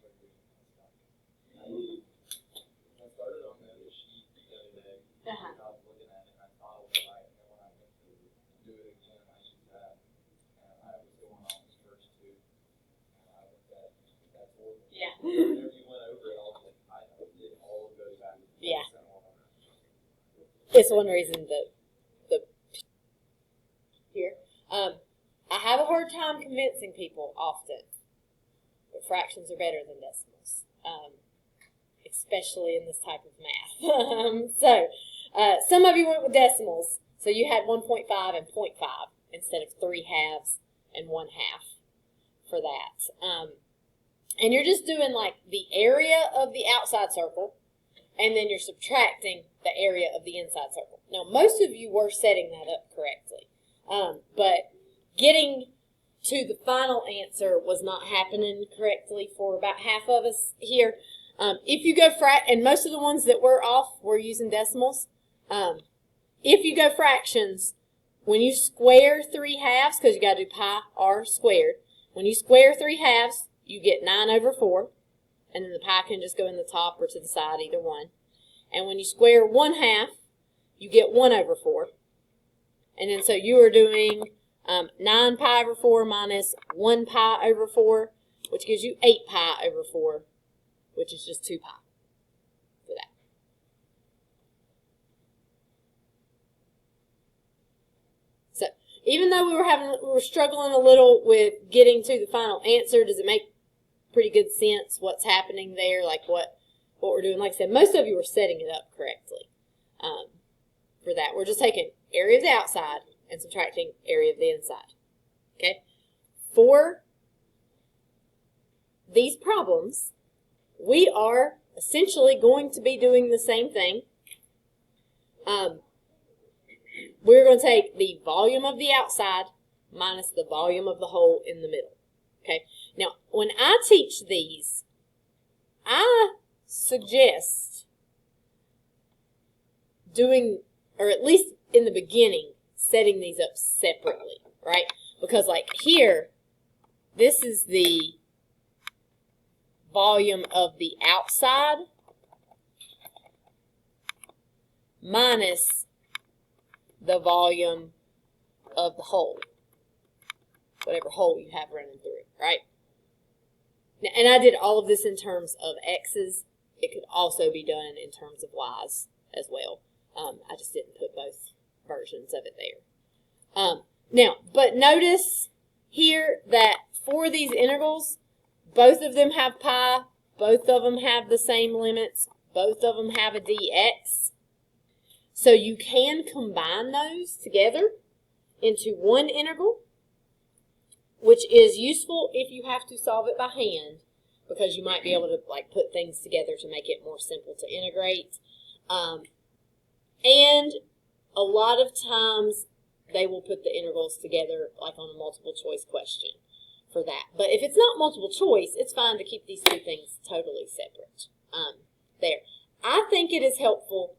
I started on the sheet the other day. Uh-huh. I was looking at it and I thought it was right. And then when I went to do it again, I used that. And I was going on these first two. And I looked at that's horrible. Yeah. Whenever you went over it, I was like, I know it all goes back to Yeah. 10% off. It's one reason the here. I have a hard time convincing people often that fractions are better than decimals, especially in this type of math. Some of you went with decimals, so you had 1.5 and 0.5 instead of 3 halves and 1 half for that. And you're just doing like the area of the outside circle, and then you're subtracting the area of the inside circle. Now, most of you were setting that up correctly, but getting to the final answer was not happening correctly for about half of us here. If you go and most of the ones that were off were using decimals. If you go fractions, when you square 3 halves, because you got to do pi r squared, when you square 3 halves, you get 9 over 4, and then the pi can just go in the top or to the side, either one. And when you square 1 half, you get 1 over 4. And then so you are doing 9 pi over 4 minus 1 pi over 4, which gives you 8 pi over 4, which is just 2 pi for that. So even though we were struggling a little with getting to the final answer, does it make pretty good sense what's happening there, like what we're doing? Like I said, most of you were setting it up correctly for that. We're just taking area of the outside and subtracting area of the inside. Okay? For these problems, we are essentially going to be doing the same thing. We're going to take the volume of the outside minus the volume of the hole in the middle. Okay? Now, when I teach these, I suggest doing, or at least in the beginning, setting these up separately, right? Because like here, this is the volume of the outside minus the volume of the hole, whatever hole you have running through, right? Now, and I did all of this in terms of x's. It could also be done in terms of y's as well. I just didn't put both versions of it there. Now, but notice here that for these integrals, both of them have pi, both of them have the same limits, both of them have a dx. So you can combine those together into one integral, which is useful if you have to solve it by hand, because you might be able to like put things together to make it more simple to integrate. And a lot of times they will put the integrals together like on a multiple choice question for that. But if it's not multiple choice, it's fine to keep these two things totally separate. There. I think it is helpful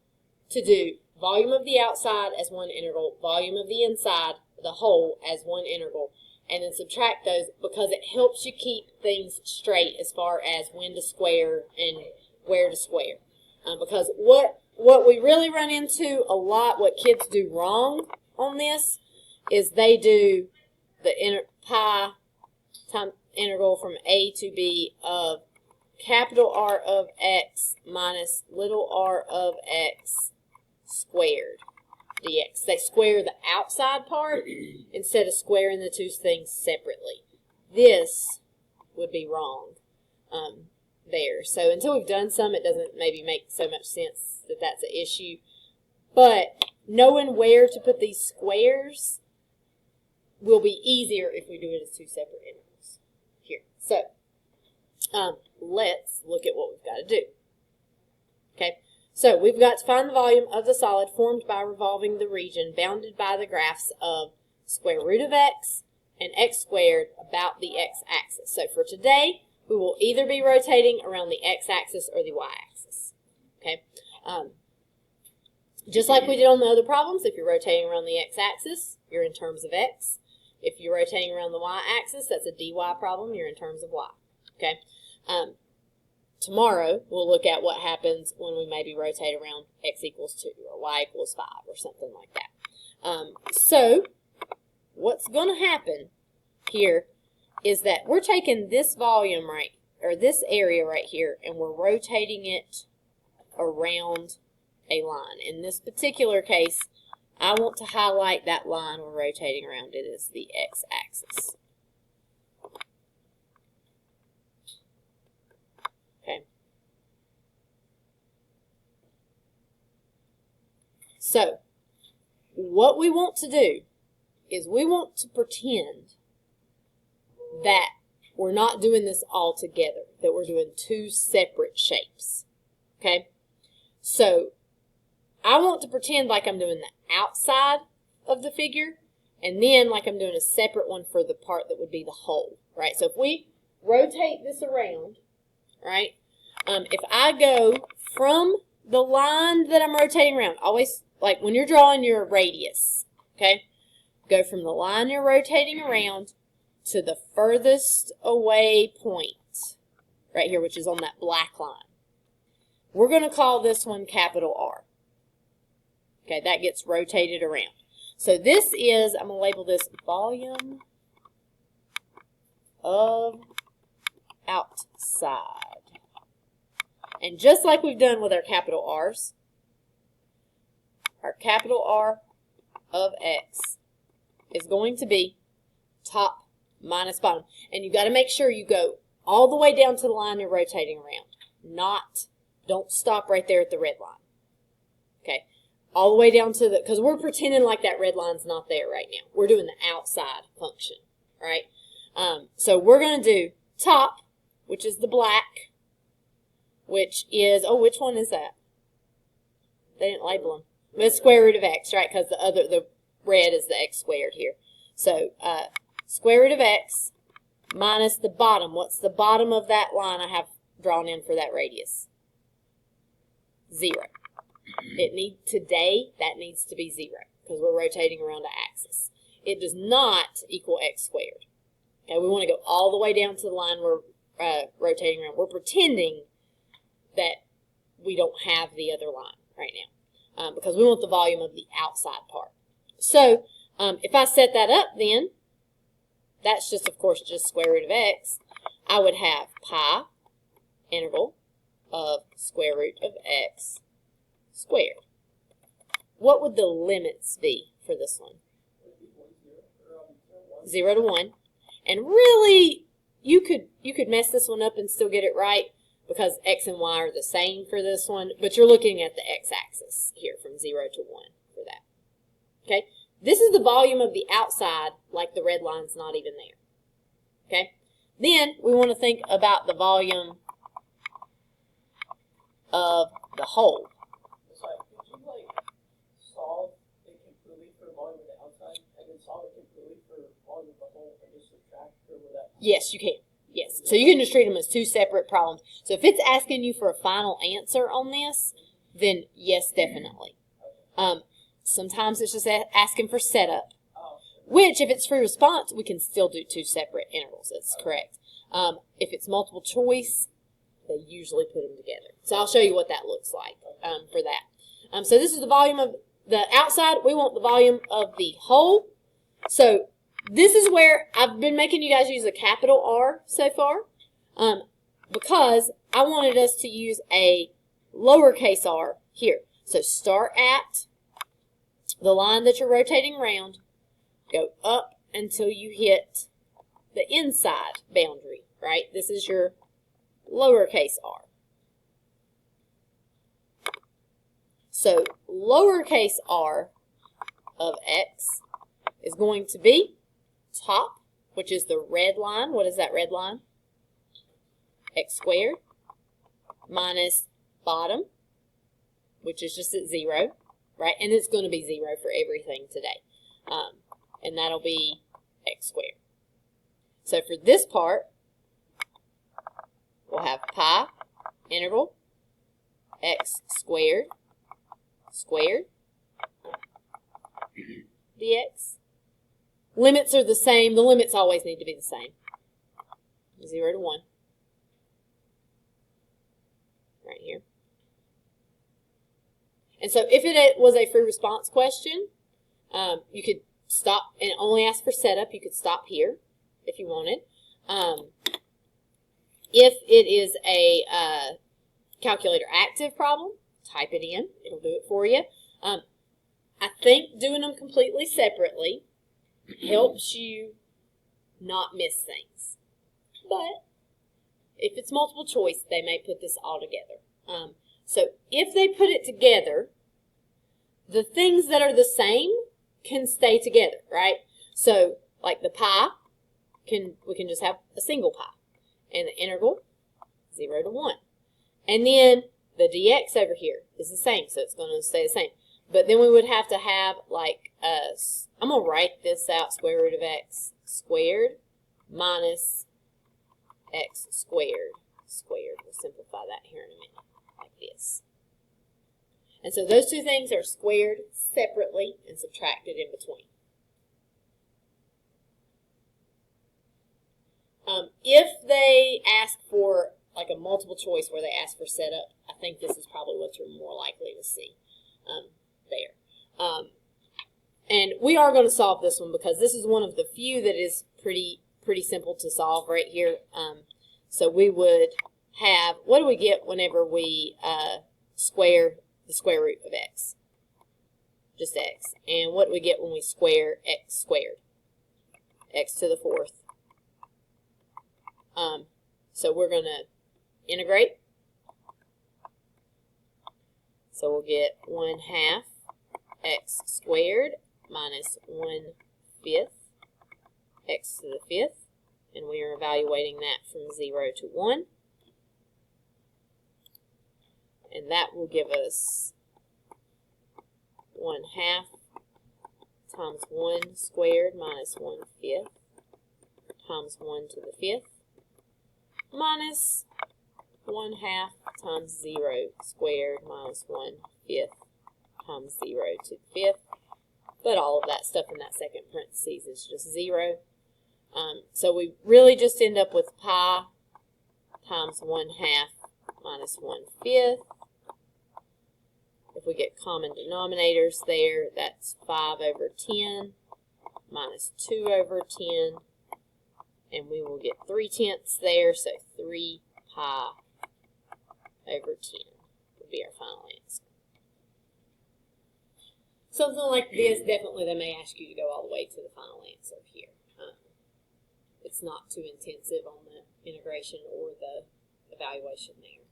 to do volume of the outside as one integral, volume of the inside, the whole, as one integral, and then subtract those because it helps you keep things straight as far as when to square and where to square. Because what we really run into a lot, what kids do wrong on this, is they do the pi time integral from a to b of capital R of x minus little r of x squared dx. They square the outside part instead of squaring the two things separately. This would be wrong there. So until we've done some, it doesn't maybe make so much sense that that's an issue. But knowing where to put these squares will be easier if we do it as two separate integrals here. So let's look at what we've got to do. Okay, so we've got to find the volume of the solid formed by revolving the region bounded by the graphs of square root of x and x squared about the x-axis. So for today, we will either be rotating around the x-axis or the y-axis. Okay, just like we did on the other problems, if you're rotating around the x-axis, you're in terms of x. If you're rotating around the y-axis, that's a dy problem, you're in terms of y. Okay, tomorrow, we'll look at what happens when we maybe rotate around x equals 2 or y equals 5 or something like that. So what's going to happen here is that we're taking this volume or this area right here, and we're rotating it around a line. In this particular case, I want to highlight that line we're rotating around. It is the x-axis. Okay. So, what we want to do is we want to pretend that we're not doing this all together, that we're doing two separate shapes. Okay? So, I want to pretend like I'm doing the outside of the figure, and then like I'm doing a separate one for the part that would be the whole, right? So if we rotate this around, right, if I go from the line that I'm rotating around, always, like when you're drawing your radius, okay, go from the line you're rotating around to the furthest away point, right here, which is on that black line. We're going to call this one capital R. Okay, that gets rotated around. So this is, I'm going to label this volume of outside. And just like we've done with our capital R's, our capital R of X is going to be top minus bottom. And you've got to make sure you go all the way down to the line you're rotating around. Don't stop right there at the red line. Okay. All the way down to because we're pretending like that red line's not there right now. We're doing the outside function, right? So we're going to do top, which is the black, which is, which one is that? They didn't label them. It's square root of x, right? Because the red is the x squared here. So square root of x minus the bottom. What's the bottom of that line I have drawn in for that radius? 0. Today, that needs to be 0 because we're rotating around the axis. It does not equal x squared. Okay, we want to go all the way down to the line we're rotating around. We're pretending that we don't have the other line right now because we want the volume of the outside part. So if I set that up then, that's just, of course, just square root of x. I would have pi integral of square root of x squared. What would the limits be for this one? 0 to 1. And really, you could mess this one up and still get it right because x and y are the same for this one, but you're looking at the x-axis here from 0 to 1 for that. Okay? This is the volume of the outside, like the red line's not even there. Okay? Then we want to think about the volume of the whole. Yes, you can. Yes. So you can just treat them as two separate problems. So if it's asking you for a final answer on this, then yes, definitely. Sometimes it's just asking for setup, which if it's free response, we can still do two separate integrals. That's correct. If it's multiple choice, they usually put them together. So I'll show you what that looks like for that. So this is the volume of the outside. We want the volume of the whole. So this is where I've been making you guys use a capital R so far because I wanted us to use a lowercase r here. So start at the line that you're rotating around, go up until you hit the inside boundary, right? This is your lowercase r. So lowercase r of x is going to be top, which is the red line. What is that red line? X squared minus bottom, which is just at 0, right? And it's going to be 0 for everything today. And that'll be x squared. So for this part, we'll have pi integral x squared dx. Limits are the same. The limits always need to be the same. 0 to 1. And so if it was a free response question, you could stop and only ask for setup. You could stop here if you wanted. If it is a calculator active problem, type it in. It'll do it for you. I think doing them completely separately helps you not miss things. But if it's multiple choice, they may put this all together. So if they put it together, the things that are the same can stay together, right? So like the pi, we can just have a single pi. And the integral, 0 to 1. And then the dx over here is the same, so it's going to stay the same. But then we would have to have like, I'm going to write this out, square root of x squared minus x squared. We'll simplify that here in a minute, like this. And so those two things are squared separately and subtracted in between. If they ask for like a multiple choice where they ask for setup, I think this is probably what you're more likely to see there. And we are going to solve this one because this is one of the few that is pretty simple to solve right here. So we would have, what do we get whenever we square the square root of x? Just x. And what do we get when we square x squared? X to the fourth. So we're going to integrate. So we'll get 1/2 x squared minus 1/5 x to the 5th. And we are evaluating that from 0 to 1. And that will give us 1/2 times 1 squared minus 1/5 times 1 to the 5th minus 1/2 times 0 squared minus 1/5 times 0 to the 5th. But all of that stuff in that second parentheses is just 0. So we really just end up with pi times 1/2 minus 1/5. If we get common denominators there, that's 5 over 10 minus 2 over 10. And we will get 3/10 there, so 3 pi over 10 would be our final answer. Something like this, definitely they may ask you to go all the way to the final answer here. It's not too intensive on the integration or the evaluation there.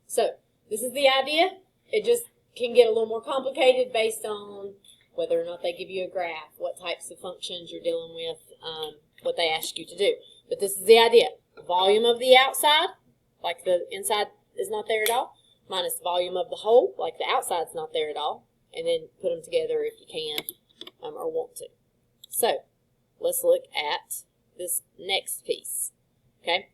So this is the idea. It just can get a little more complicated based on whether or not they give you a graph, what types of functions you're dealing with, what they ask you to do. But this is the idea. Volume of the outside, like the inside is not there at all, minus volume of the whole, like the outside's not there at all, and then put them together if you can or want to. So let's look at this next piece. Okay,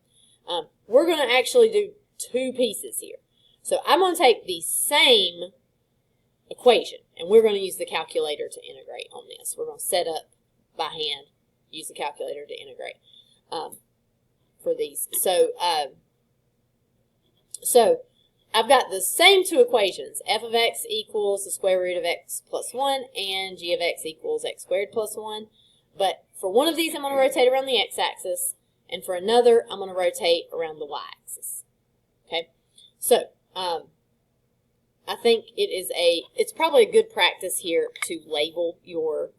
we're going to actually do two pieces here. So I'm going to take the same equation, and we're going to use the calculator to integrate on this. We're going to set up by hand, use the calculator to integrate for these. So, I've got the same two equations. F of x equals the square root of x plus 1, and g of x equals x squared plus 1. But for one of these, I'm going to rotate around the x-axis, and for another, I'm going to rotate around the y-axis. Okay? So, I think it's probably a good practice here to label your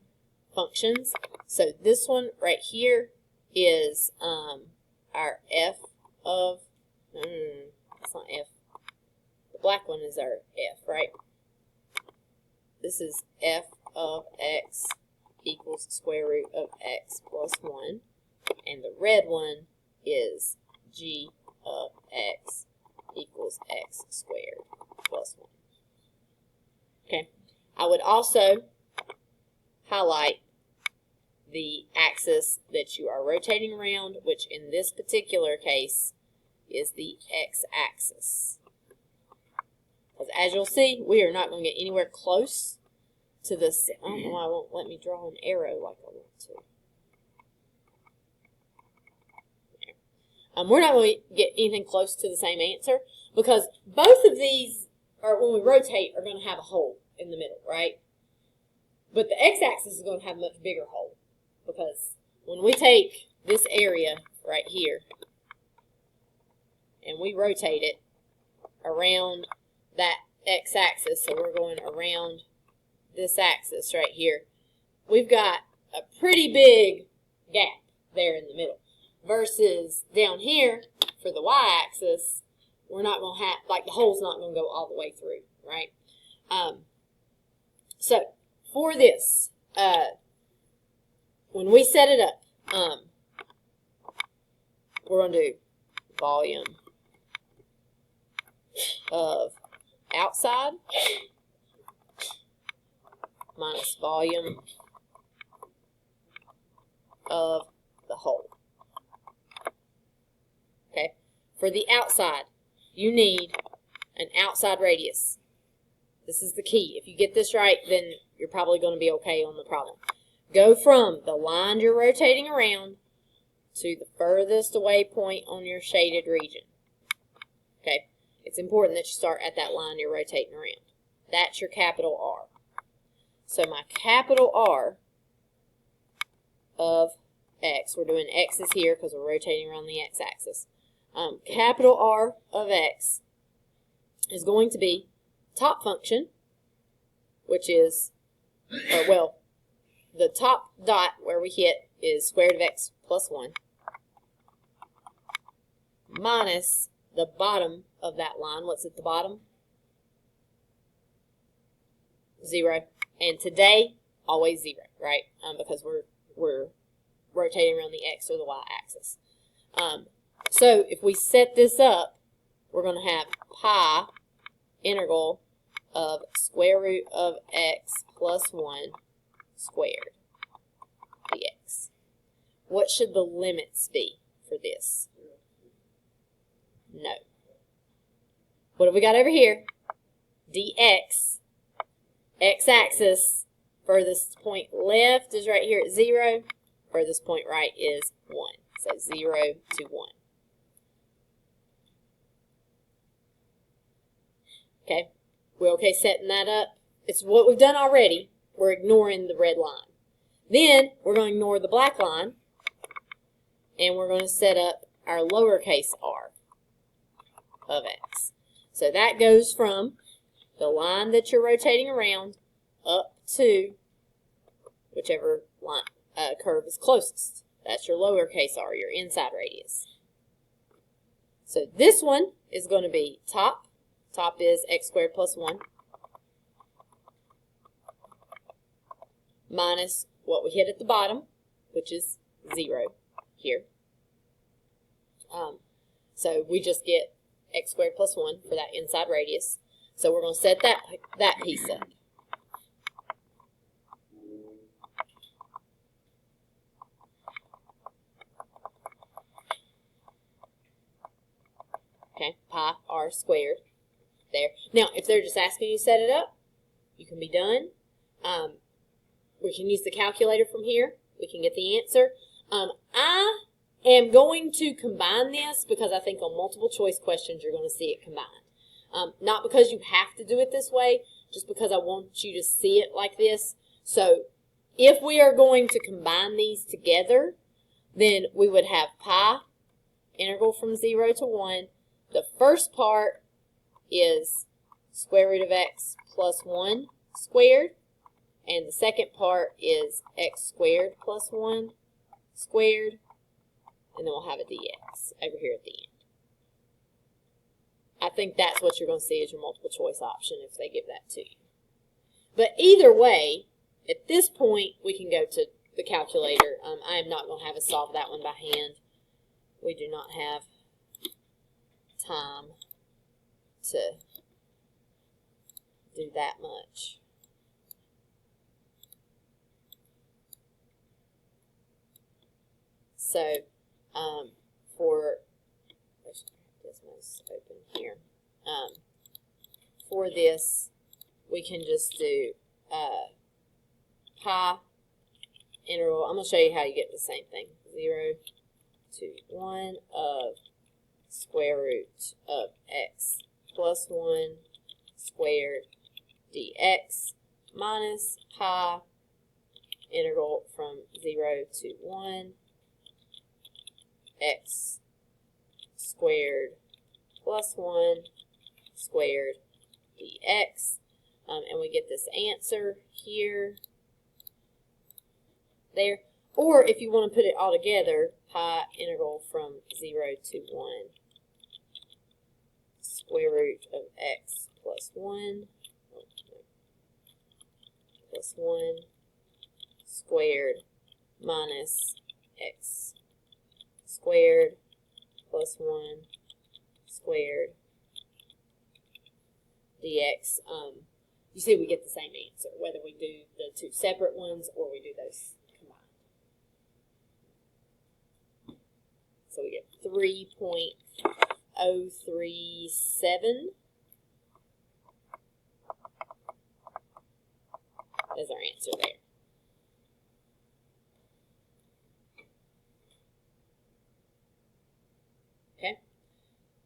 functions. So this one right here is our f of, it's not f, the black one is our f, right? This is f of x equals the square root of x plus 1, and the red one is g of x equals x squared plus 1. Okay, I would also highlight the axis that you are rotating around, which in this particular case is the x-axis. Because as you'll see, we are not going to get anywhere close to this. I don't know why it won't let me draw an arrow like I want to. We're not going to get anything close to the same answer because both of these, or when we rotate, are going to have a hole in the middle, right? But the x-axis is going to have a much bigger hole because when we take this area right here and we rotate it around that x-axis, so we're going around this axis right here, we've got a pretty big gap there in the middle. Versus down here, for the y-axis, we're not going to have, like the hole's not going to go all the way through, right? So, for this, when we set it up, we're going to do volume of outside minus volume of the hole. Okay, for the outside, you need an outside radius. This is the key. If you get this right, then you're probably going to be okay on the problem. Go from the line you're rotating around to the furthest away point on your shaded region. Okay, it's important that you start at that line you're rotating around. That's your capital R. So my capital R of x, we're doing x's here because we're rotating around the x-axis. Capital R of x is going to be top function, which is, the top dot where we hit is square root of x plus 1 minus the bottom of that line. What's at the bottom? 0. And today, always 0, right? Because we're rotating around the x or the y-axis. So if we set this up, we're going to have pi integral of square root of x plus 1 squared dx. What should the limits be for this? No. What have we got over here? dx, x-axis, furthest point left is right here at 0, furthest point right is 1. So 0 to 1. Okay, we're okay setting that up. It's what we've done already. We're ignoring the red line. Then we're going to ignore the black line, and we're going to set up our lowercase r of x. So that goes from the line that you're rotating around up to whichever line curve is closest. That's your lowercase r, your inside radius. So this one is going to be top. Top is x squared plus 1 minus what we hit at the bottom, which is 0 here. So we just get x squared plus 1 for that inside radius. So we're going to set that piece up. Okay, pi r squared. There. Now, if they're just asking you to set it up, you can be done. We can use the calculator from here. We can get the answer. I am going to combine this because I think on multiple choice questions you're going to see it combined. Not because you have to do it this way, just because I want you to see it like this. So if we are going to combine these together, then we would have pi integral from 0 to 1. The first part is square root of x plus 1 squared, and the second part is x squared plus 1 squared, and then we'll have a dx over here at the end. I think that's what you're going to see as your multiple choice option if they give that to you. But either way, at this point, we can go to the calculator. I am not going to have us solve that one by hand. We do not have time to do that much. So, for Desmos open here. For this, we can just do pi integral. I'm going to show you how you get the same thing. 0 to 1 of square root of x plus 1 squared dx minus pi integral from 0 to 1 x squared plus 1 squared dx. And we get this answer here, there. Or if you want to put it all together, pi integral from 0 to 1 square root of x plus 1 plus 1 squared minus x squared plus 1 squared dx. You see we get the same answer, whether we do the two separate ones or we do those combined. So we get 3.037 as our answer there. Okay,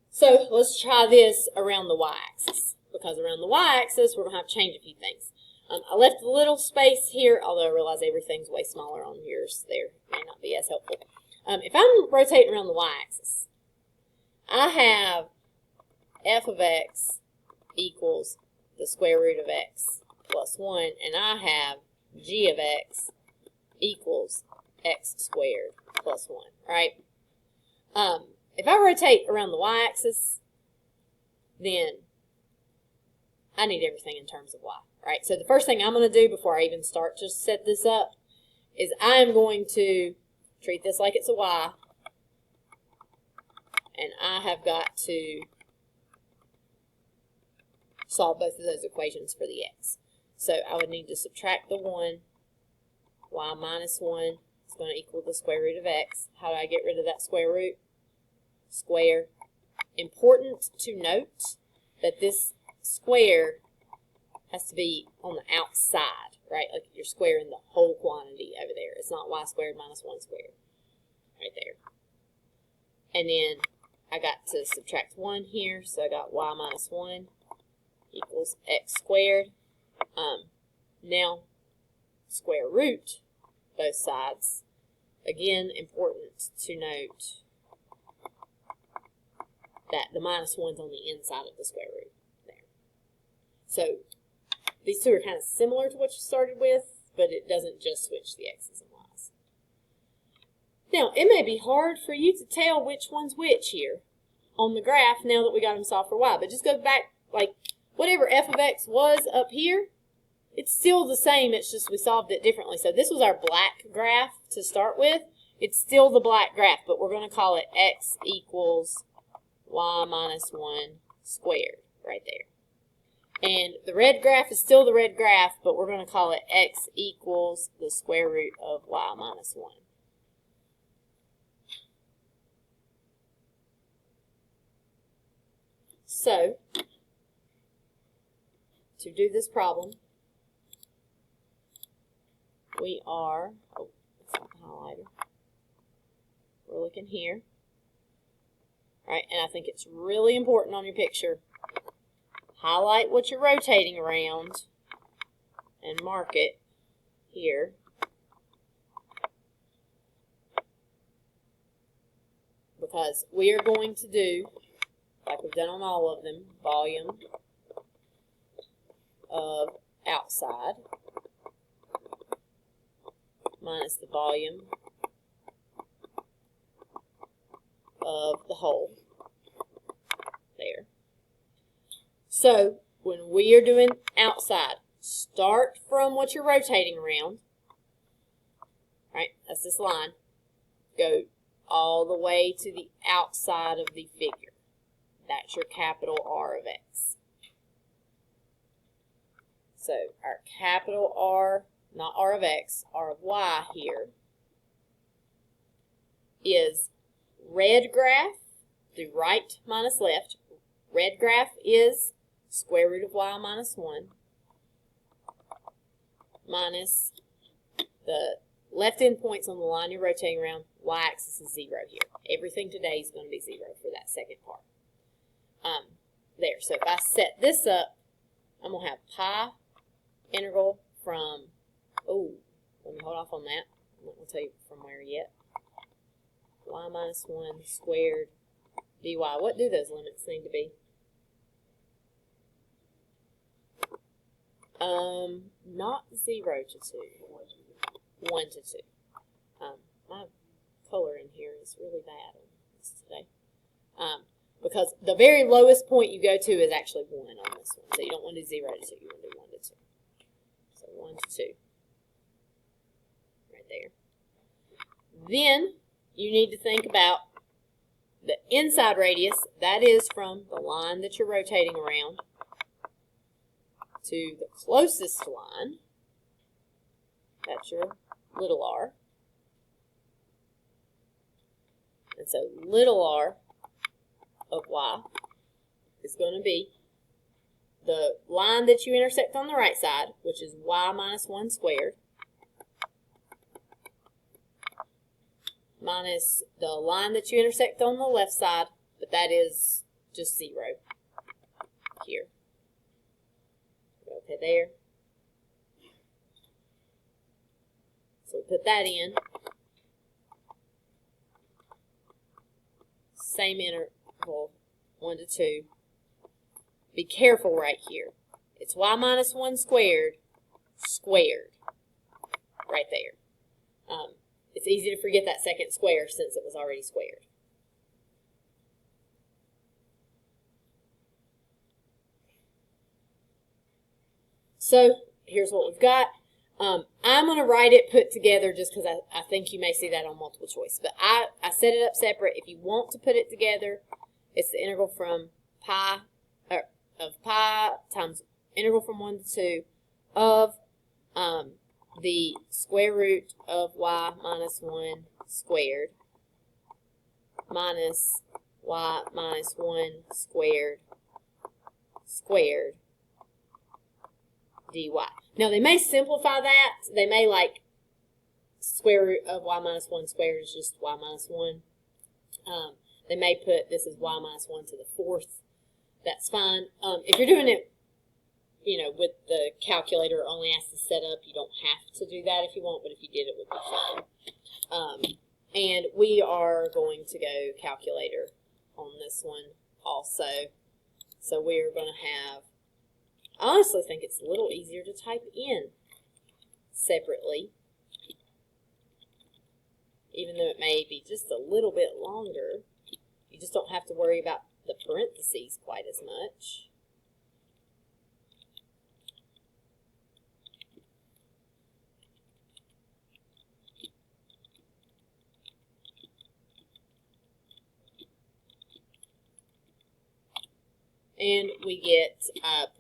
so let's try this around the y-axis, because around the y-axis we're going to have to change a few things. I left a little space here, although I realize everything's way smaller on yours. There may not be as helpful. If I'm rotating around the y-axis, I have f of x equals the square root of x plus 1, and I have g of x equals x squared plus 1, right? If I rotate around the y-axis, then I need everything in terms of y, right? So the first thing I'm going to do before I even start to set this up is I'm going to treat this like it's a y, and I have got to solve both of those equations for the x. So I would need to subtract the 1, y minus 1 is going to equal the square root of x. How do I get rid of that square root? Square. Important to note that this square has to be on the outside, right? Like you're squaring the whole quantity over there. It's not y squared minus 1 squared, right there. And then I got to subtract 1 here, so I got y minus 1 equals x squared. Now, square root both sides. Again, important to note that the minus 1's on the inside of the square root there. So these two are kind of similar to what you started with, but it doesn't just switch the x's and y's. Now, it may be hard for you to tell which one's which here on the graph now that we got them solved for y, but just go back, like whatever f of x was up here, it's still the same, it's just we solved it differently. So this was our black graph to start with. It's still the black graph, but we're going to call it x equals y minus 1 squared right there. And the red graph is still the red graph, but we're going to call it x equals the square root of y minus 1. So, to do this problem, we are, oh, that's not the highlighter. We're looking here. All right, and I think it's really important on your picture. Highlight what you're rotating around and mark it here. Because we are going to do, like we've done on all of them, volume of outside minus the volume of the whole there. So when we are doing outside, start from what you're rotating around, right? That's this line. Go all the way to the outside of the figure. That's your capital R of x. So our capital R, not R of x, R of y here, is red graph, do right minus left. Red graph is square root of y minus 1 minus the left end points on the line you're rotating around, y-axis is 0 here. Everything today is going to be 0 for that second part. There. So if I set this up, I'm going to have pi integral from, let me hold off on that. I'm not going to tell you from where yet. Y minus 1 squared dy. What do those limits need to be? Not 0 to 2. 1 to 2. My color in here is really bad on this today. Because the very lowest point you go to is actually 1 on this one. So you don't want to do 0 to 2. You want to do 1 to 2. So 1 to 2. Right there. Then you need to think about the inside radius. That is from the line that you're rotating around to the closest line. That's your little r. And so little r of y is going to be the line that you intersect on the right side, which is y minus 1 squared, minus the line that you intersect on the left side, but that is just 0 here. Okay, there. So we put that in. Same interval, 1 to 2. Be careful right here. It's y minus 1 squared, right there. It's easy to forget that second square since it was already squared. So here's what we've got. I'm going to write it put together just because I think you may see that on multiple choice. But I set it up separate. If you want to put it together, it's the integral from pi times integral from 1 to 2 of the square root of y minus 1 squared minus y minus 1 squared dy. Now, they may simplify that. They may like square root of y minus 1 squared is just y minus 1. They may put this is y minus 1 to the 4th. That's fine. If you're doing it, with the calculator only has to set up, you don't have to do that if you want, but if you did, it would be fine. And we are going to go calculator on this one also. So we're going to have, I honestly think it's a little easier to type in separately, even though it may be just a little bit longer. You just don't have to worry about the parentheses quite as much. And we get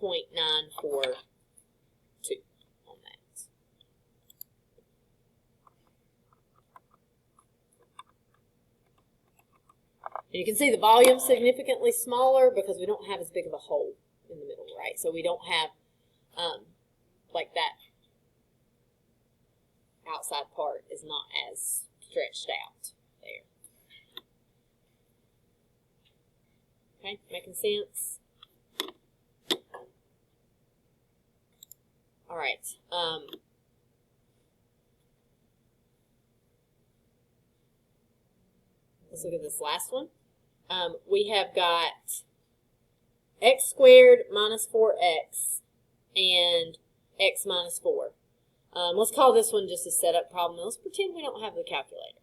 0.942 on that. And you can see the volume significantly smaller because we don't have as big of a hole in the middle, right? So we don't have like that outside part is not as stretched out there. Okay, making sense? All right. Let's look at this last one. We have got x squared minus 4x and x minus 4. Let's call this one just a setup problem. Let's pretend we don't have the calculator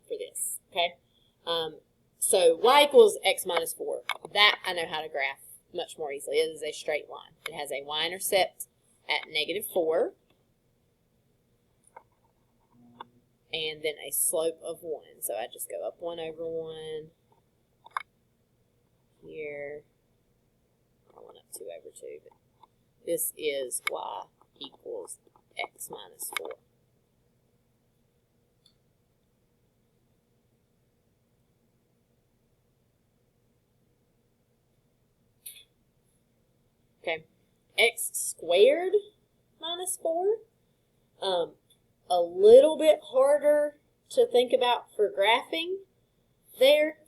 for this, okay? So y equals x minus 4. That I know how to graph much more easily. It is a straight line. It has a y-intercept at -4 and then a slope of 1. So I just go up 1 over 1 here. I went up 2 over 2, but this is y equals x minus 4. Okay, x squared minus 4. A little bit harder to think about for graphing there.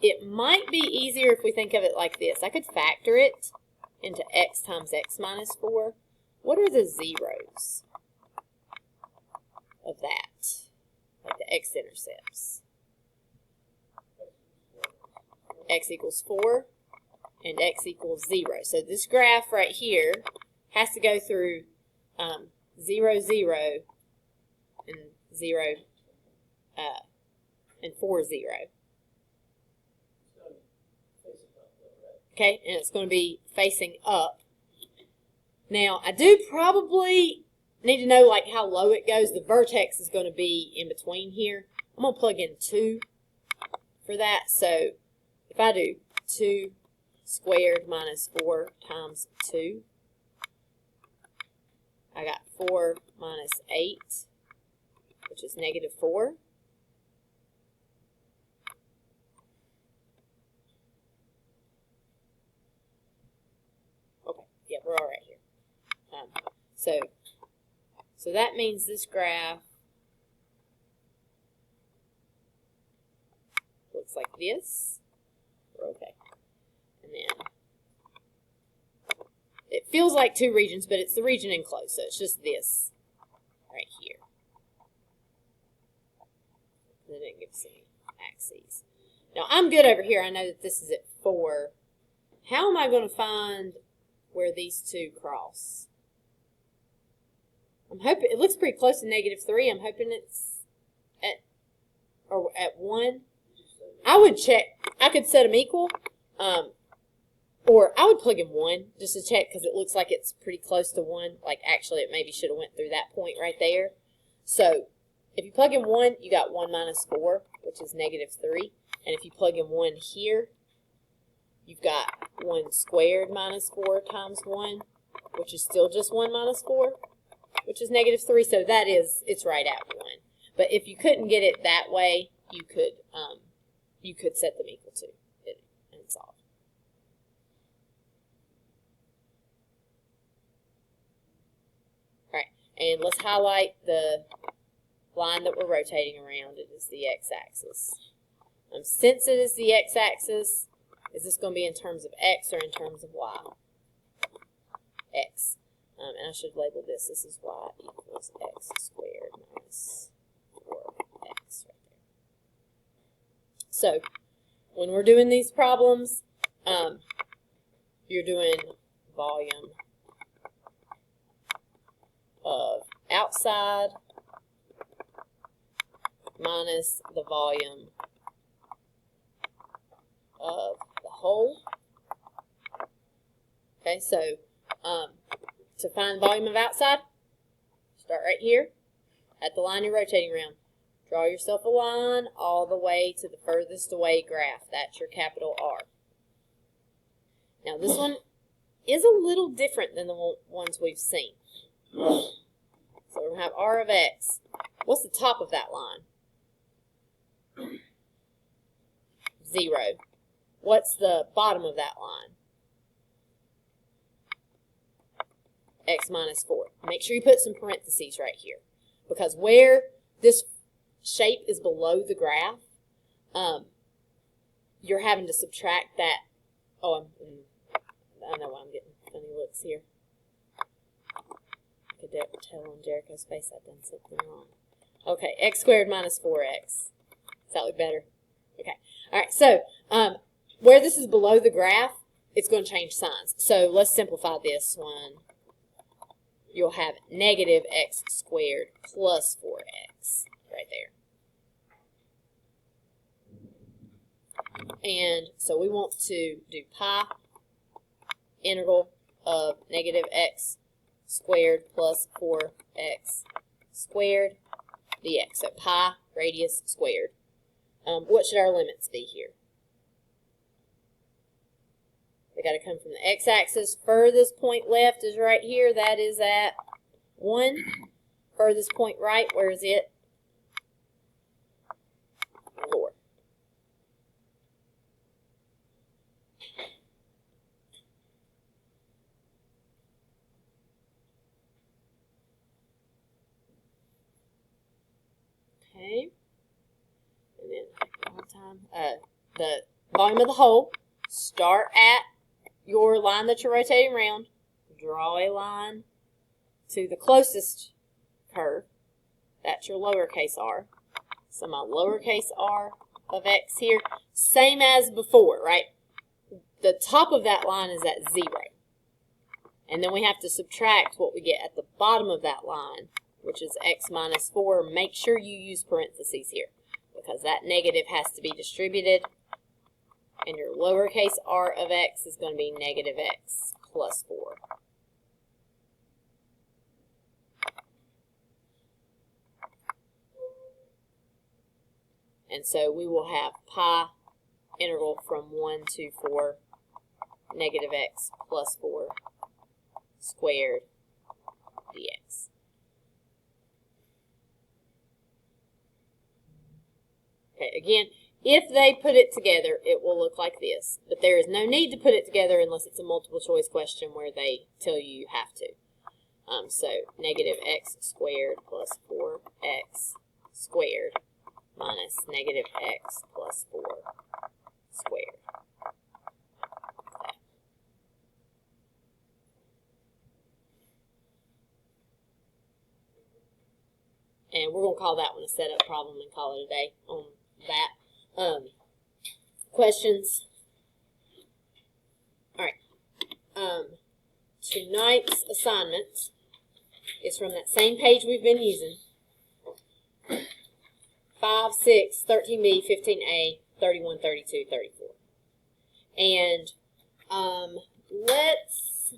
It might be easier if we think of it like this. I could factor it into x times x minus 4. What are the zeros of that? Like the x-intercepts. X equals 4 and x equals 0. So this graph right here has to go through 0, 0, and 0, and 4, 0. Okay, and it's going to be facing up. Now, I do probably need to know like how low it goes. The vertex is going to be in between here. I'm going to plug in 2 for that. So if I do 2 squared minus 4 times 2, I got 4 minus 8, which is negative 4. Okay, yeah, we're all right here. So that means this graph looks like this. We're okay. And then it feels like 2 regions, but it's the region enclosed, so it's just this right here. And then it gives any axes. Now I'm good over here. I know that this is at 4. How am I going to find where these two cross? I'm hoping it looks pretty close to negative 3. I'm hoping it's at 1. I would check. I could set them equal, or I would plug in 1 just to check because it looks like it's pretty close to 1. Like actually, it maybe should have went through that point right there. So if you plug in 1, you got 1 minus 4, which is negative 3. And if you plug in 1 here, you've got 1 squared minus 4 times 1, which is still just 1 minus 4, which is negative 3. So that is, it's right at 1. But if you couldn't get it that way, you could set them equal to it and solve. All right, and let's highlight the line that we're rotating around. It is the x-axis. Since it is the x-axis, is this going to be in terms of x or in terms of y? X. And I should label this. This is y equals x squared minus 4x right there. So when we're doing these problems, you're doing volume of outside minus the volume of the whole. Okay, so to find the volume of outside, start right here at the line you're rotating around. Draw yourself a line all the way to the furthest away graph. That's your capital R. Now this one is a little different than the ones we've seen. So we're going to have R of X. What's the top of that line? 0. What's the bottom of that line? X minus 4. Make sure you put some parentheses right here, because where this shape is below the graph, you're having to subtract that. Oh, I know why I'm getting funny looks here. I could tell on Jericho's face I've done something wrong. Okay, x squared minus 4x. Does that look better? Okay. All right, so where this is below the graph, it's going to change signs. So let's simplify this one. You'll have negative x squared plus 4x right there. And so we want to do pi integral of negative x squared plus 4x squared dx. So pi radius squared. What should our limits be here? They got to come from the x-axis. Furthest point left is right here. That is at 1. Furthest point right, where is it? 4. Okay. the volume of the hole. Start at your line that you're rotating around. Draw a line to the closest curve. That's your lowercase r. So my lowercase r of x here, same as before, right? The top of that line is at 0. And then we have to subtract what we get at the bottom of that line, which is x minus 4. Make sure you use parentheses here, because that negative has to be distributed. And your lowercase r of x is going to be negative x plus 4. And so we will have pi integral from 1 to 4 negative x plus 4 squared dx. Okay, again, if they put it together, it will look like this. But there is no need to put it together unless it's a multiple choice question where they tell you you have to. So negative x squared plus 4x squared minus negative x plus 4 squared. Okay. And we're going to call that one a setup problem and call it a day on that. Questions? All right. Tonight's assignment is from that same page we've been using. 5, 6, 13b, 15a, 31, 32, 34. And let's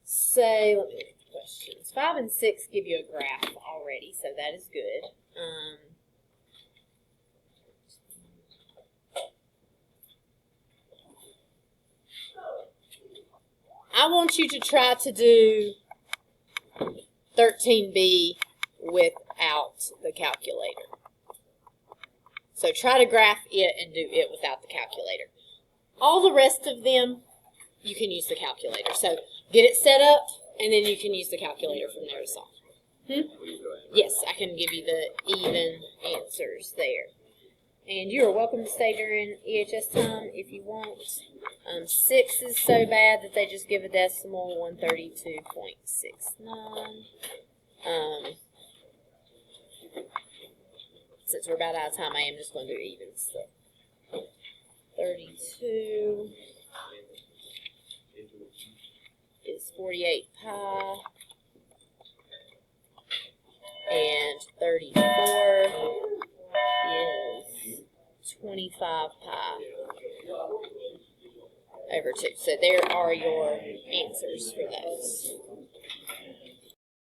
say, let me look at the questions. 5 and 6 give you a graph already, so that is good. I want you to try to do 13b without the calculator. So try to graph it and do it without the calculator. All the rest of them, you can use the calculator. So get it set up, and then you can use the calculator from there to solve. Yes, I can give you the even answers there. And you are welcome to stay during EHS time if you want. 6 is so bad that they just give a decimal, 132.69. Since we're about out of time, I am just going to do evens. So 32 is 48 pi, and 34 is 25 pi over 2. So there are your answers for those.